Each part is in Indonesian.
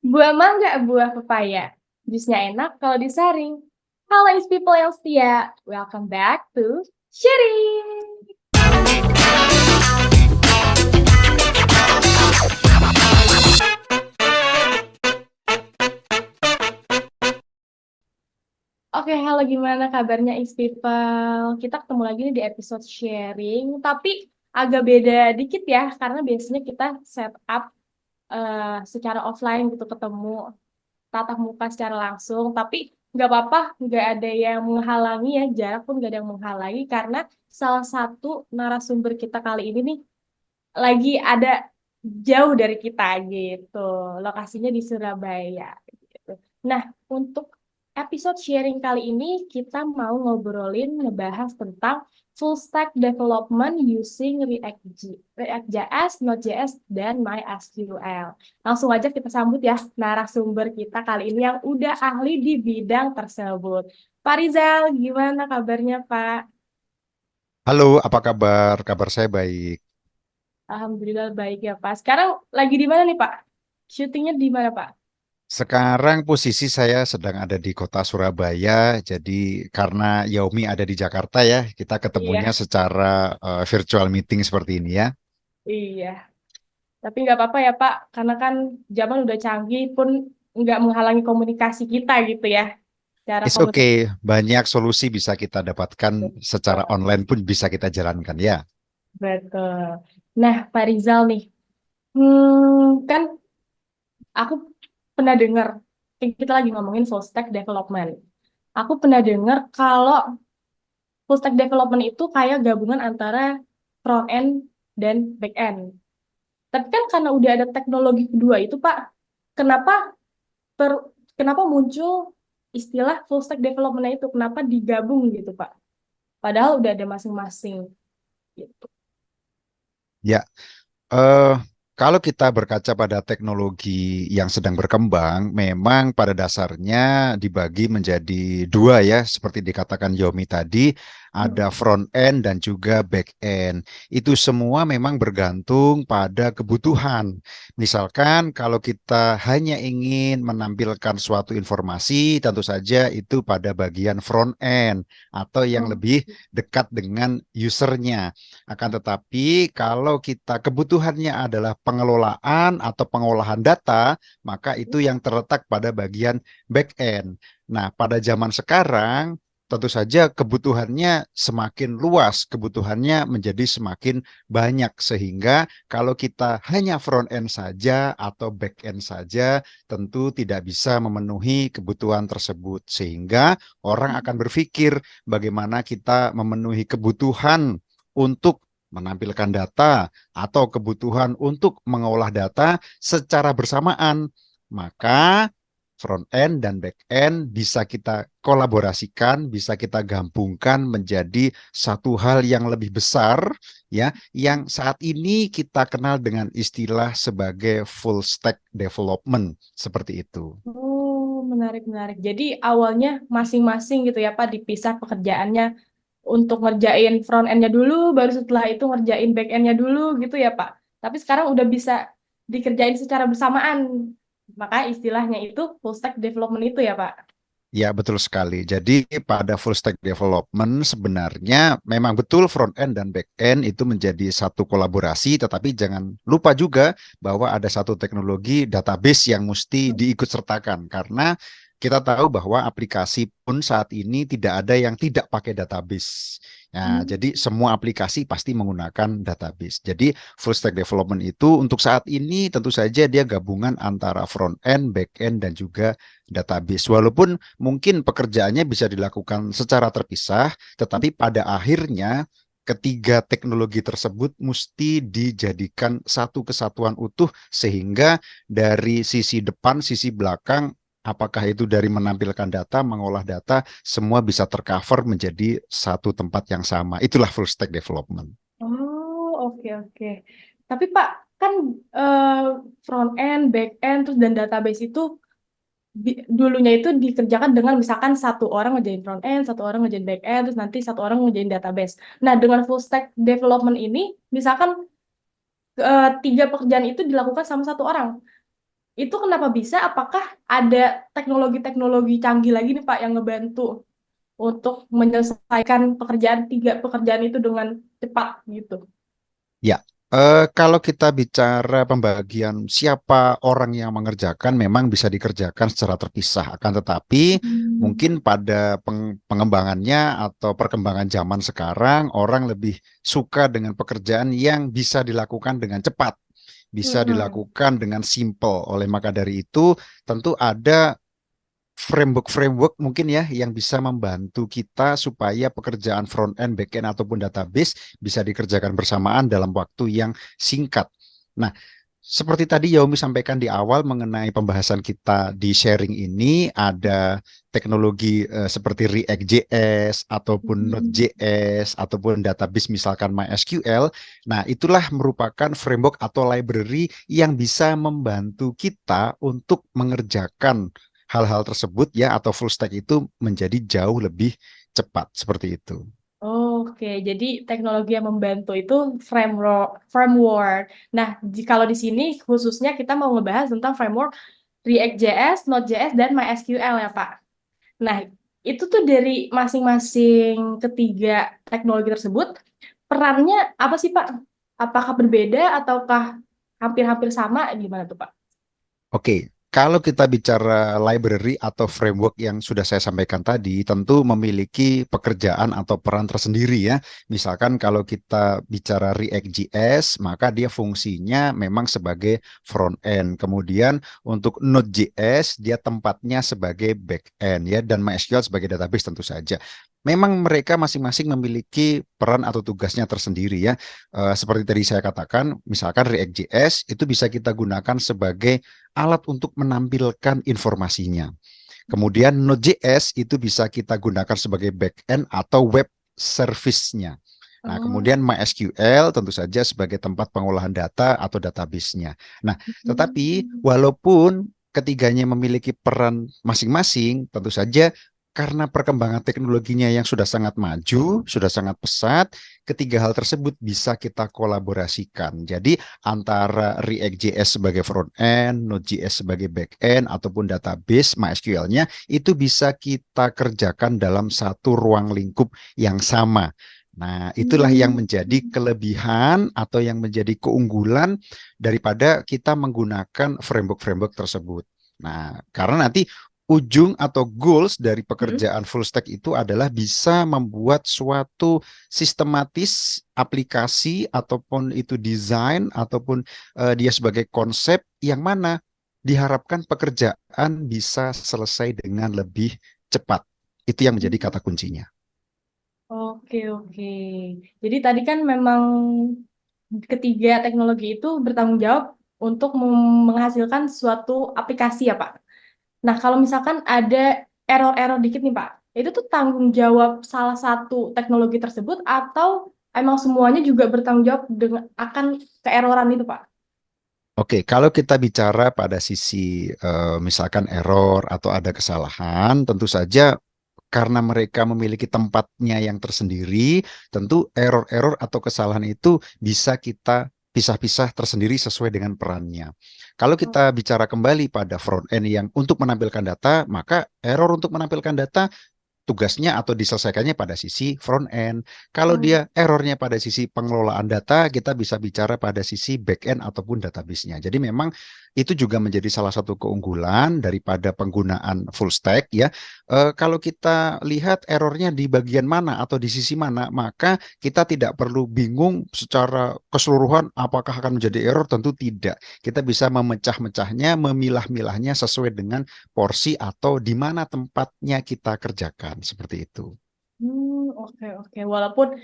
Buah mangga, buah pepaya. Jusnya enak kalau disaring. Halo is people yang setia. Welcome back to Sharing. Oke, halo gimana kabarnya is people? Kita ketemu lagi nih di episode sharing, tapi agak beda dikit ya, karena biasanya kita set up secara offline gitu ketemu tatap muka secara langsung, tapi nggak apa-apa, nggak ada yang menghalangi ya, jarak pun nggak ada yang menghalangi karena salah satu narasumber kita kali ini nih lagi ada jauh dari kita gitu, lokasinya di Surabaya gitu. Nah, untuk episode sharing kali ini kita mau ngobrolin ngebahas tentang full stack development using React.js, Node.js, dan MySQL. Langsung aja kita sambut ya narasumber kita kali ini yang udah ahli di bidang tersebut. Pak Rizal, gimana kabarnya Pak? Halo, apa kabar? Kabar saya baik. Alhamdulillah baik ya Pak. Sekarang lagi di mana nih Pak? Syutingnya di mana Pak? Sekarang posisi saya sedang ada di kota Surabaya, jadi karena Yaomi ada di Jakarta ya, kita ketemunya Iya, secara virtual meeting seperti ini ya. iya. Tapi nggak apa-apa ya Pak, karena kan zaman udah canggih pun nggak menghalangi komunikasi kita gitu ya. Cara It's komunikasi. okay, banyak solusi bisa kita dapatkan secara online pun bisa kita jalankan ya. Betul. Nah, Pak Rizal nih, kan aku pernah dengar, kita lagi ngomongin full stack development. Aku pernah dengar kalau full stack development itu kayak gabungan antara front end dan back end. Tapi kan karena udah ada teknologi kedua itu, Pak, kenapa per, kenapa muncul istilah full stack development itu? Kenapa digabung gitu, Pak? Padahal udah ada masing-masing gitu. Ya, Eh, kalau kita berkaca pada teknologi yang sedang berkembang, memang pada dasarnya dibagi menjadi dua ya, seperti dikatakan Yomi tadi, ada Hmm. front end dan juga back end. Itu semua memang bergantung pada kebutuhan. Misalkan kalau kita hanya ingin menampilkan suatu informasi, tentu saja itu pada bagian front end atau yang Hmm. lebih dekat dengan usernya. Akan tetapi kalau kita kebutuhannya adalah pengelolaan atau pengolahan data, maka itu yang terletak pada bagian back end. Nah, pada zaman sekarang tentu saja kebutuhannya semakin luas, kebutuhannya menjadi semakin banyak sehingga kalau kita hanya front end saja atau back end saja tentu tidak bisa memenuhi kebutuhan tersebut sehingga orang akan berpikir bagaimana kita memenuhi kebutuhan untuk menampilkan data atau kebutuhan untuk mengolah data secara bersamaan, maka front end dan back end bisa kita kolaborasikan, bisa kita gabungkan menjadi satu hal yang lebih besar ya, yang saat ini kita kenal dengan istilah sebagai full stack development seperti itu. Oh, menarik, menarik. Jadi awalnya masing-masing gitu ya, Pak, dipisah pekerjaannya untuk ngerjain front end-nya dulu, baru setelah itu ngerjain back end-nya dulu gitu ya, Pak. Tapi sekarang udah bisa dikerjain secara bersamaan. Maka istilahnya itu full stack development itu ya, Pak. Ya, betul sekali. Jadi pada full stack development sebenarnya memang betul front end dan back end itu menjadi satu kolaborasi, tetapi jangan lupa juga bahwa ada satu teknologi database yang mesti diikut sertakan karena kita tahu bahwa aplikasi pun saat ini tidak ada yang tidak pakai database. Nah, Hmm. jadi semua aplikasi pasti menggunakan database. Jadi full stack development itu untuk saat ini tentu saja dia gabungan antara front end, back end dan juga database. Walaupun mungkin pekerjaannya bisa dilakukan secara terpisah, tetapi pada akhirnya ketiga teknologi tersebut mesti dijadikan satu kesatuan utuh sehingga dari sisi depan, sisi belakang, apakah itu dari menampilkan data, mengolah data, semua bisa tercover menjadi satu tempat yang sama. Itulah full stack development. Oh, oke, oke. Tapi Pak, kan eh, front end, back end, terus dan database itu dulunya itu dikerjakan dengan misalkan satu orang ngerjain front end, satu orang ngerjain back end, terus nanti satu orang ngerjain database. Nah, dengan full stack development ini, misalkan tiga pekerjaan itu dilakukan sama satu orang. itu kenapa bisa? Apakah ada teknologi-teknologi canggih lagi nih Pak yang ngebantu untuk menyelesaikan tiga pekerjaan itu dengan cepat gitu? Ya, kalau kita bicara pembagian siapa orang yang mengerjakan, memang bisa dikerjakan secara terpisah. Akan tetapi, Hmm. mungkin pada pengembangannya atau perkembangan zaman sekarang, orang lebih suka dengan pekerjaan yang bisa dilakukan dengan cepat, bisa Mm-mm. dilakukan dengan simple. Oleh maka dari itu, tentu ada framework-framework mungkin ya yang bisa membantu kita supaya pekerjaan front end, back end ataupun database bisa dikerjakan bersamaan dalam waktu yang singkat. Nah, seperti tadi Yaomi sampaikan di awal mengenai pembahasan kita di sharing ini ada teknologi seperti React.js ataupun Hmm. Node.js ataupun database misalkan MySQL. Nah, itulah merupakan framework atau library yang bisa membantu kita untuk mengerjakan hal-hal tersebut ya atau full stack itu menjadi jauh lebih cepat seperti itu. Oke, jadi teknologi yang membantu itu framework. Nah, kalau di sini khususnya kita mau ngebahas tentang framework React.js, Node.js, dan MySQL ya, Pak. Nah, itu tuh dari masing-masing ketiga teknologi tersebut, perannya apa sih, Pak? Apakah berbeda ataukah hampir-hampir sama? Gimana tuh, Pak? Oke, kalau kita bicara library atau framework yang sudah saya sampaikan tadi, tentu memiliki pekerjaan atau peran tersendiri ya. Misalkan kalau kita bicara React.js, maka dia fungsinya memang sebagai front end. Kemudian untuk Node.js, dia tempatnya sebagai back end ya, dan MySQL sebagai database tentu saja. Memang mereka masing-masing memiliki peran atau tugasnya tersendiri ya. Seperti tadi saya katakan, misalkan React.js itu bisa kita gunakan sebagai alat untuk menampilkan informasinya. Kemudian Node.js itu bisa kita gunakan sebagai backend atau web service-nya. Nah, kemudian Oh. MySQL tentu saja sebagai tempat pengolahan data atau database-nya. Nah, tetapi Hmm. walaupun ketiganya memiliki peran masing-masing, tentu saja karena perkembangan teknologinya yang sudah sangat maju, sudah sangat pesat, ketiga hal tersebut bisa kita kolaborasikan. Jadi antara React.js sebagai front end, Node.js sebagai back end, ataupun database MySQL-nya itu bisa kita kerjakan dalam satu ruang lingkup yang sama. Nah, itulah yang Hmm. menjadi kelebihan atau yang menjadi keunggulan daripada kita menggunakan framework-framework tersebut. Nah, karena nanti ujung atau goals dari Hmm. pekerjaan full stack itu adalah bisa membuat suatu sistematis aplikasi ataupun itu desain ataupun dia sebagai konsep yang mana diharapkan pekerjaan bisa selesai dengan lebih cepat. Itu yang menjadi kata kuncinya. Oke, oke. Jadi tadi kan memang ketiga teknologi itu bertanggung jawab untuk menghasilkan suatu aplikasi ya, Pak. Nah, kalau misalkan ada error-error dikit nih, Pak, itu tuh tanggung jawab salah satu teknologi tersebut atau emang semuanya juga bertanggung jawab dengan akan keeroran itu, Pak? Oke, kalau kita bicara pada sisi misalkan error atau ada kesalahan, tentu saja karena mereka memiliki tempatnya yang tersendiri, tentu error-error atau kesalahan itu bisa kita pisah-pisah tersendiri sesuai dengan perannya. Kalau kita bicara kembali pada front end yang untuk menampilkan data, maka error untuk menampilkan data tugasnya atau diselesaikannya pada sisi front end. Kalau Oh. dia errornya pada sisi pengelolaan data, kita bisa bicara pada sisi back end ataupun database-nya. Jadi memang itu juga menjadi salah satu keunggulan daripada penggunaan full stack ya. Kalau kita lihat errornya di bagian mana atau di sisi mana, maka kita tidak perlu bingung secara keseluruhan apakah akan menjadi error, tentu tidak. Kita bisa memecah-mecahnya, memilah-milahnya sesuai dengan porsi atau di mana tempatnya kita kerjakan seperti itu. Oke, oke. Walaupun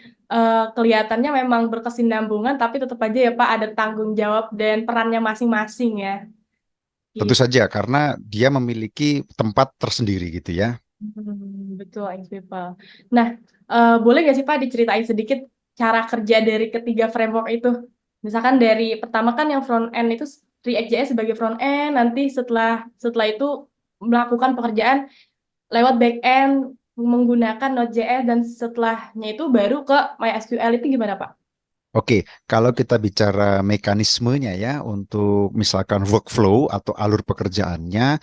kelihatannya memang berkesinambungan, tapi tetap aja ya Pak ada tanggung jawab dan perannya masing-masing ya. Tentu Gitu. saja karena dia memiliki tempat tersendiri gitu ya. Betul, Ice People. Nah, boleh nggak sih Pak diceritain sedikit cara kerja dari ketiga framework itu? Misalkan dari pertama kan yang front end itu React.js sebagai front end, nanti setelah setelah itu melakukan pekerjaan lewat back end menggunakan Node.js dan setelahnya itu baru ke MySQL itu gimana Pak? Oke, kalau kita bicara mekanismenya ya untuk misalkan workflow atau alur pekerjaannya,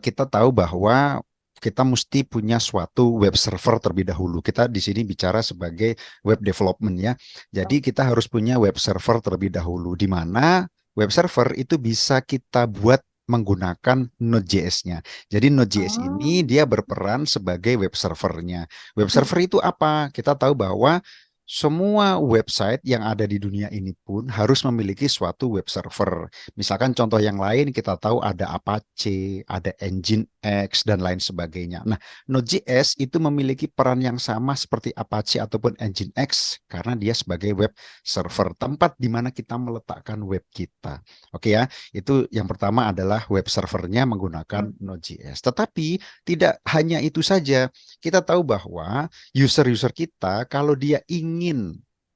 kita tahu bahwa kita mesti punya suatu web server terlebih dahulu. Kita di sini bicara sebagai web development ya. Jadi kita harus punya web server terlebih dahulu, di mana web server itu bisa kita buat menggunakan Node.js-nya. Jadi Node.js ini Oh. dia berperan sebagai web servernya. Web Mm, server itu apa? Kita tahu bahwa semua website yang ada di dunia ini pun harus memiliki suatu web server. Misalkan contoh yang lain kita tahu ada Apache, ada Nginx dan lain sebagainya. Nah, Node.js itu memiliki peran yang sama seperti Apache ataupun Nginx karena dia sebagai web server, tempat di mana kita meletakkan web kita. Oke ya, itu yang pertama adalah web servernya menggunakan mm, Node.js. Tetapi tidak hanya itu saja, kita tahu bahwa user-user kita kalau dia ingin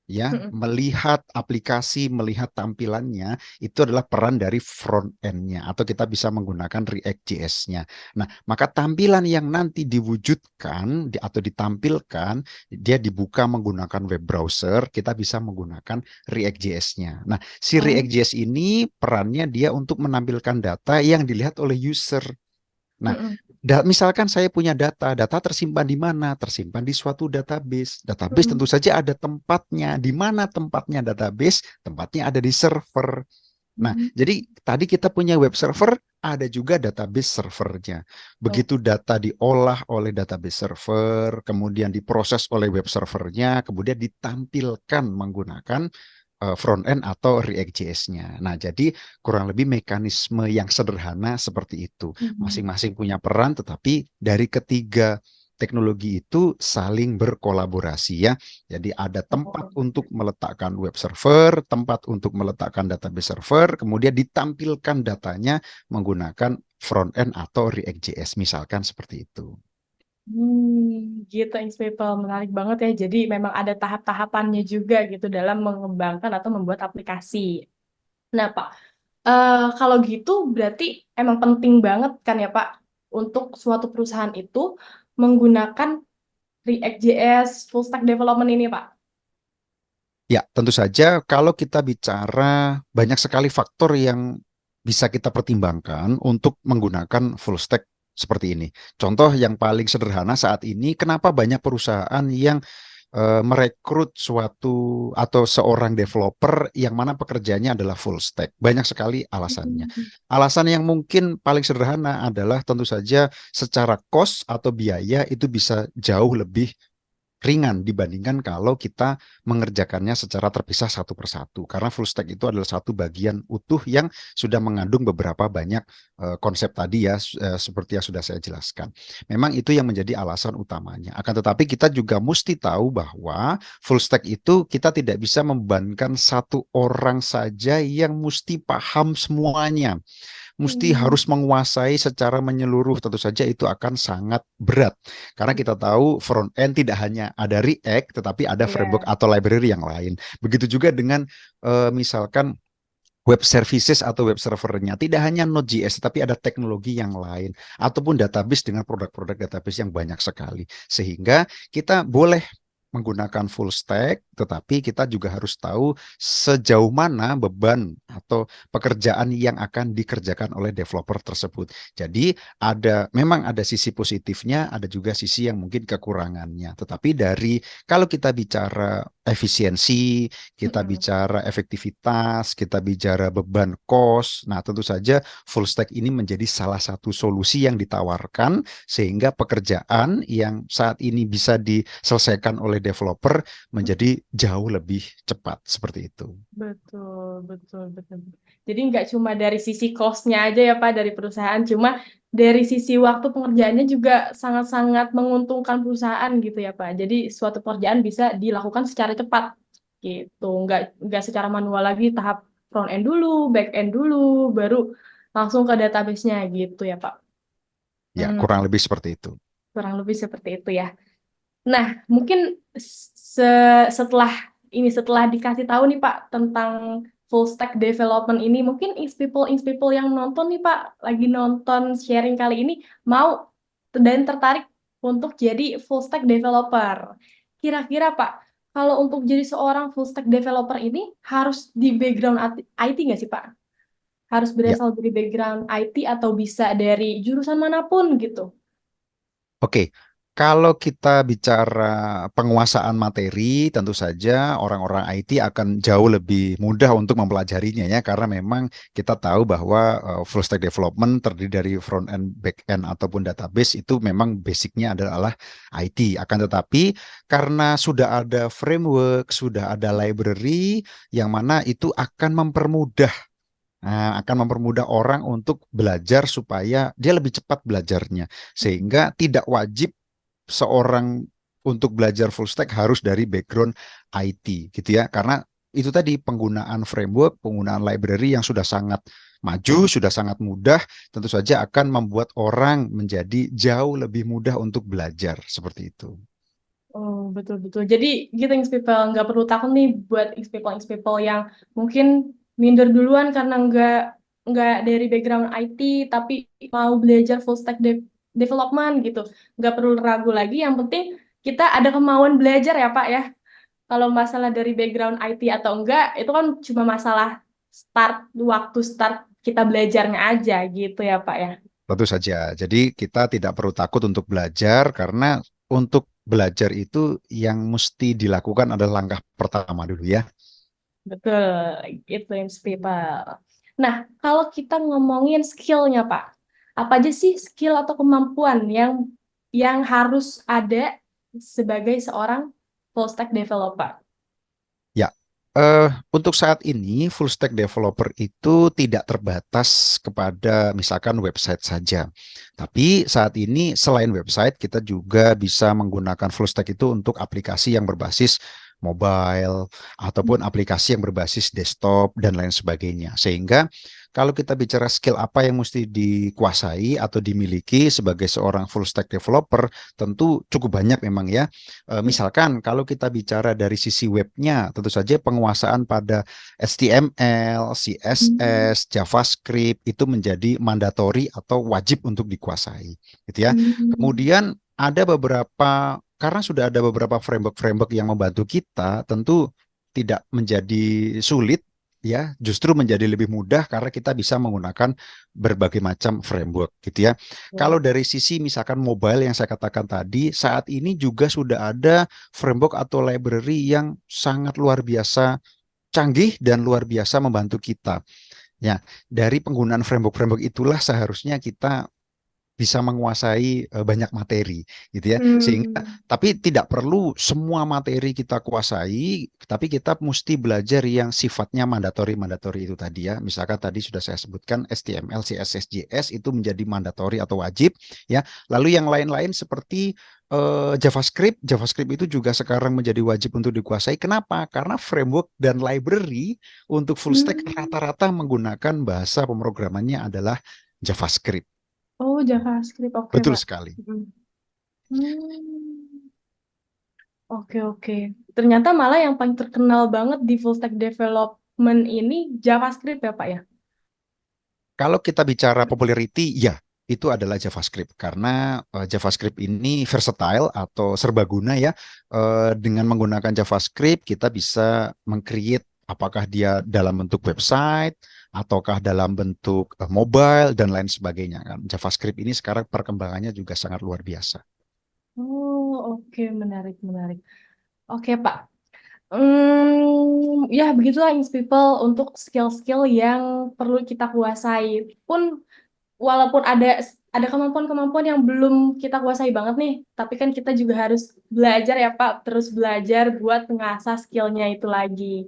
ya mm, melihat aplikasi, melihat tampilannya, itu adalah peran dari front end-nya atau kita bisa menggunakan React.js-nya. Nah, maka tampilan yang nanti diwujudkan atau ditampilkan, dia dibuka menggunakan web browser, kita bisa menggunakan React.js-nya. Nah, si mm, React.js ini perannya dia untuk menampilkan data yang dilihat oleh user. Nah, mm, misalkan saya punya data, data tersimpan di mana? Tersimpan di suatu database. Database mm, tentu saja ada tempatnya. Di mana tempatnya database? Tempatnya ada di server. Nah, mm. jadi tadi kita punya web server, ada juga database servernya. Begitu Oke. data diolah oleh database server, kemudian diproses oleh web servernya, kemudian ditampilkan menggunakan front end atau React.js-nya. Nah, jadi kurang lebih mekanisme yang sederhana seperti itu. Mm, Masing-masing punya peran, tetapi dari ketiga teknologi itu saling berkolaborasi ya. Jadi ada tempat oh. untuk meletakkan web server, tempat untuk meletakkan database server, kemudian ditampilkan datanya menggunakan front end atau React.js misalkan seperti itu. Gitu, Ins People. Menarik banget ya. Jadi memang ada tahap-tahapannya juga gitu dalam mengembangkan atau membuat aplikasi. Nah, Pak, kalau gitu berarti emang penting banget kan ya, Pak, untuk suatu perusahaan itu menggunakan React.js full stack development ini, Pak. Ya, tentu saja kalau kita bicara banyak sekali faktor yang bisa kita pertimbangkan untuk menggunakan full stack seperti ini. Contoh yang paling sederhana saat ini, kenapa banyak perusahaan yang merekrut suatu atau seorang developer yang mana pekerjaannya adalah full stack. Banyak sekali alasannya. Hmm. Alasan yang mungkin paling sederhana adalah tentu saja secara cost atau biaya itu bisa jauh lebih ringan dibandingkan kalau kita mengerjakannya secara terpisah satu persatu. Karena full stack itu adalah satu bagian utuh yang sudah mengandung beberapa banyak konsep tadi ya, seperti yang sudah saya jelaskan. Memang itu yang menjadi alasan utamanya. Akan tetapi kita juga mesti tahu bahwa full stack itu kita tidak bisa membebankan satu orang saja yang mesti paham semuanya, mesti Hmm. harus menguasai secara menyeluruh. Tentu saja itu akan sangat berat karena kita tahu front end tidak hanya ada React tetapi ada framework Iya. atau library yang lain. Begitu juga dengan misalkan web services atau web servernya tidak hanya Node.js tapi ada teknologi yang lain ataupun database dengan produk-produk database yang banyak sekali, sehingga kita boleh menggunakan full stack, tetapi kita juga harus tahu sejauh mana beban atau pekerjaan yang akan dikerjakan oleh developer tersebut. Jadi memang ada sisi positifnya, ada juga sisi yang mungkin kekurangannya. Tetapi kalau kita bicara efisiensi, kita Mm-mm. bicara efektivitas, kita bicara beban cost. Nah, tentu saja full stack ini menjadi salah satu solusi yang ditawarkan sehingga pekerjaan yang saat ini bisa diselesaikan oleh developer menjadi jauh lebih cepat seperti itu. Betul, betul, betul. Jadi nggak cuma dari sisi cost-nya aja ya Pak dari perusahaan, cuma dari sisi waktu pengerjaannya juga sangat-sangat menguntungkan perusahaan gitu ya Pak. Jadi suatu pekerjaan bisa dilakukan secara cepat gitu, nggak secara manual lagi tahap front end dulu, back end dulu, baru langsung ke database-nya gitu ya Pak. Ya, Hmm, kurang lebih seperti itu. kurang lebih seperti itu ya. Nah, mungkin setelah setelah dikasih tahu nih Pak tentang full stack development ini, mungkin ins people yang nonton nih Pak, lagi nonton sharing kali ini mau dan tertarik untuk jadi full stack developer. Kira-kira Pak, kalau untuk jadi seorang full stack developer ini harus di background IT nggak sih, Pak? Harus Ya, berasal dari background IT atau bisa dari jurusan manapun gitu? oke. Kalau kita bicara penguasaan materi, tentu saja orang-orang IT akan jauh lebih mudah untuk mempelajarinya ya, karena memang kita tahu bahwa full stack development terdiri dari front end, back end ataupun database itu memang basicnya adalah IT. Akan tetapi karena sudah ada framework, sudah ada library yang mana itu akan mempermudah. Nah, akan mempermudah orang untuk belajar supaya dia lebih cepat belajarnya, sehingga tidak wajib seorang untuk belajar full stack harus dari background IT gitu ya. Karena itu tadi penggunaan framework, penggunaan library yang sudah sangat maju, sudah sangat mudah, tentu saja akan membuat orang menjadi jauh lebih mudah untuk belajar seperti itu. Oh, betul-betul. Jadi gitu Ings People, nggak perlu takut nih buat Ings People yang mungkin minder duluan karena nggak dari background IT, tapi mau belajar full stack development gitu. Nggak perlu ragu lagi, yang penting kita ada kemauan belajar ya Pak ya. Kalau masalah dari background IT atau enggak, itu kan cuma masalah start, waktu start kita belajarnya aja gitu ya Pak ya. Tentu saja. Jadi kita tidak perlu takut untuk belajar karena untuk belajar itu yang mesti dilakukan adalah langkah pertama dulu ya. Betul, itu Ins People. Nah, kalau kita ngomongin skillnya, Pak, apa aja sih skill atau kemampuan yang harus ada sebagai seorang full stack developer? Ya, untuk saat ini full stack developer itu tidak terbatas kepada misalkan website saja. Tapi saat ini selain website kita juga bisa menggunakan full stack itu untuk aplikasi yang berbasis mobile ataupun aplikasi yang berbasis desktop dan lain sebagainya. Sehingga kalau kita bicara skill apa yang mesti dikuasai atau dimiliki sebagai seorang full stack developer, tentu cukup banyak memang ya. Misalkan kalau kita bicara dari sisi webnya, tentu saja penguasaan pada HTML, Hmm. CSS, JavaScript itu menjadi mandatori atau wajib untuk dikuasai, gitu ya. Hmm. Kemudian ada beberapa, karena sudah ada beberapa framework-framework yang membantu kita, tentu tidak menjadi sulit ya, justru menjadi lebih mudah karena kita bisa menggunakan berbagai macam framework gitu ya. Kalau dari sisi misalkan mobile yang saya katakan tadi, saat ini juga sudah ada framework atau library yang sangat luar biasa canggih dan luar biasa membantu kita. Ya, dari penggunaan framework-framework itulah seharusnya kita bisa menguasai banyak materi gitu ya, sehingga Hmm. tapi tidak perlu semua materi kita kuasai, tapi kita mesti belajar yang sifatnya mandatori itu tadi ya. Misalkan tadi sudah saya sebutkan HTML, CSS, JS itu menjadi mandatori atau wajib ya. Lalu yang lain-lain seperti JavaScript itu juga sekarang menjadi wajib untuk dikuasai. Kenapa? Karena framework dan library untuk full stack Hmm. rata-rata menggunakan bahasa pemrogramannya adalah JavaScript. Oh, JavaScript, oke, Betul Pak. sekali. Hmm. Hmm. Oke, oke. Ternyata malah yang paling terkenal banget di full stack development ini JavaScript ya, Pak ya? Kalau kita bicara popularity, ya itu adalah JavaScript karena JavaScript ini versatile atau serbaguna ya. Dengan menggunakan JavaScript kita bisa meng-create apakah dia dalam bentuk website ataukah dalam bentuk mobile dan lain sebagainya kan. JavaScript ini sekarang perkembangannya juga sangat luar biasa. Oh, oke, menarik, menarik. Oke, Pak. Ya, begitulah Ins People untuk skill-skill yang perlu kita kuasai. Pun walaupun ada kemampuan-kemampuan yang belum kita kuasai banget nih, tapi kan kita juga harus belajar ya, Pak, terus belajar buat mengasah skillnya itu lagi.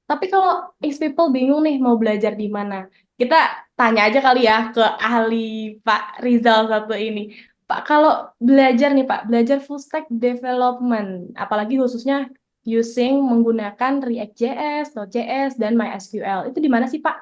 Tapi kalau Ins People bingung nih mau belajar di mana, kita tanya aja kali ya ke ahli Pak Rizal satu ini. Pak, kalau belajar nih Pak, belajar full stack development, apalagi khususnya menggunakan React.js, Node.js, dan MySQL, itu di mana sih Pak?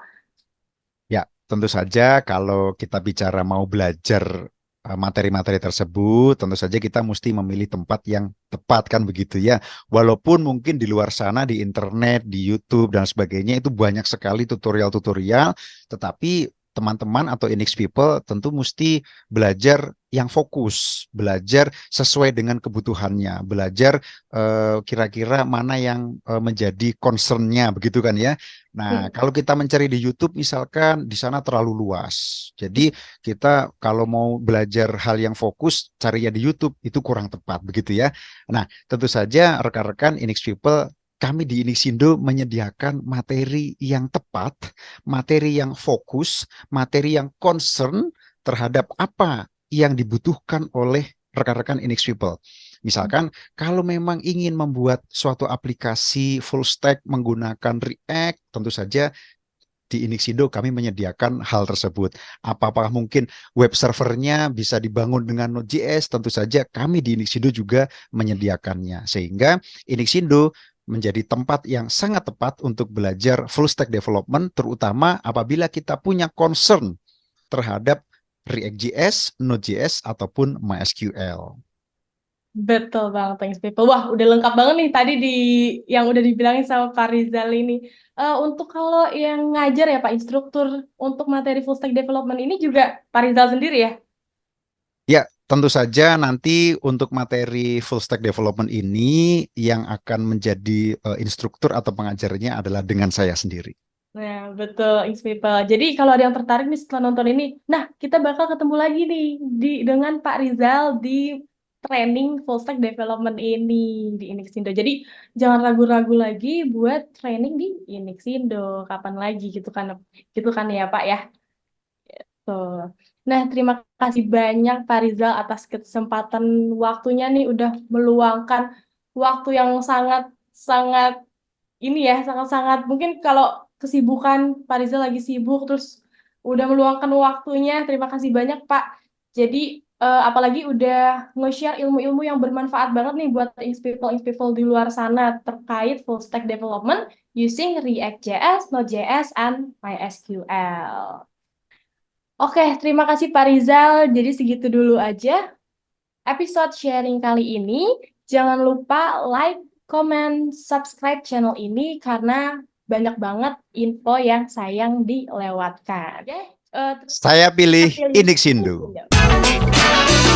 Ya, tentu saja kalau kita bicara mau belajar materi-materi tersebut, tentu saja kita mesti memilih tempat yang tepat kan begitu ya. Walaupun mungkin di luar sana di internet, di YouTube dan sebagainya itu banyak sekali tutorial-tutorial, tetapi teman-teman atau Inix people tentu mesti belajar yang fokus, belajar sesuai dengan kebutuhannya, belajar kira-kira mana yang menjadi concern-nya, begitu kan ya. Nah, kalau kita mencari di YouTube misalkan di sana terlalu luas. Jadi kita kalau mau belajar hal yang fokus, cari ya di YouTube itu kurang tepat begitu ya. Nah, tentu saja rekan-rekan Inix People, kami di Inixindo menyediakan materi yang tepat, materi yang fokus, materi yang concern terhadap apa yang dibutuhkan oleh rekan-rekan Inix People. Misalkan kalau memang ingin membuat suatu aplikasi full stack menggunakan React, tentu saja di Inixindo kami menyediakan hal tersebut. Apakah mungkin web servernya bisa dibangun dengan Node.js? Tentu saja kami di Inixindo juga menyediakannya. Sehingga Inixindo menjadi tempat yang sangat tepat untuk belajar full stack development, terutama apabila kita punya concern terhadap React.js, Node.js, ataupun MySQL. Betul banget, thanks people. Wah, udah lengkap banget nih tadi yang udah dibilangin sama Pak Rizal ini. Untuk kalau yang ngajar ya Pak, instruktur untuk materi full stack development ini juga Pak Rizal sendiri ya? Ya, tentu saja nanti untuk materi full stack development ini yang akan menjadi instruktur atau pengajarnya adalah dengan saya sendiri. Nah, betul, Inks People. Jadi kalau ada yang tertarik nih setelah nonton ini, nah kita bakal ketemu lagi nih dengan Pak Rizal di training full stack development ini di Inixindo. Jadi jangan ragu-ragu lagi buat training di Inixindo. Kapan lagi gitu kan ya Pak ya. Tuh. Nah, terima kasih banyak Pak Rizal atas kesempatan waktunya nih udah meluangkan waktu yang sangat-sangat ini ya, sangat-sangat mungkin kalau kesibukan Pak Rizal lagi sibuk terus udah meluangkan waktunya. Terima kasih banyak Pak. Jadi apalagi udah nge-share ilmu-ilmu yang bermanfaat banget nih buat Ings people di luar sana terkait full stack development using React.js, Node.js, and MySQL. Oke, terima kasih Pak Rizal. Jadi segitu dulu aja episode sharing kali ini. Jangan lupa like, comment, subscribe channel ini karena banyak banget info yang sayang dilewatkan. Oke, Saya pilih pilih Inixindo. Inixindo.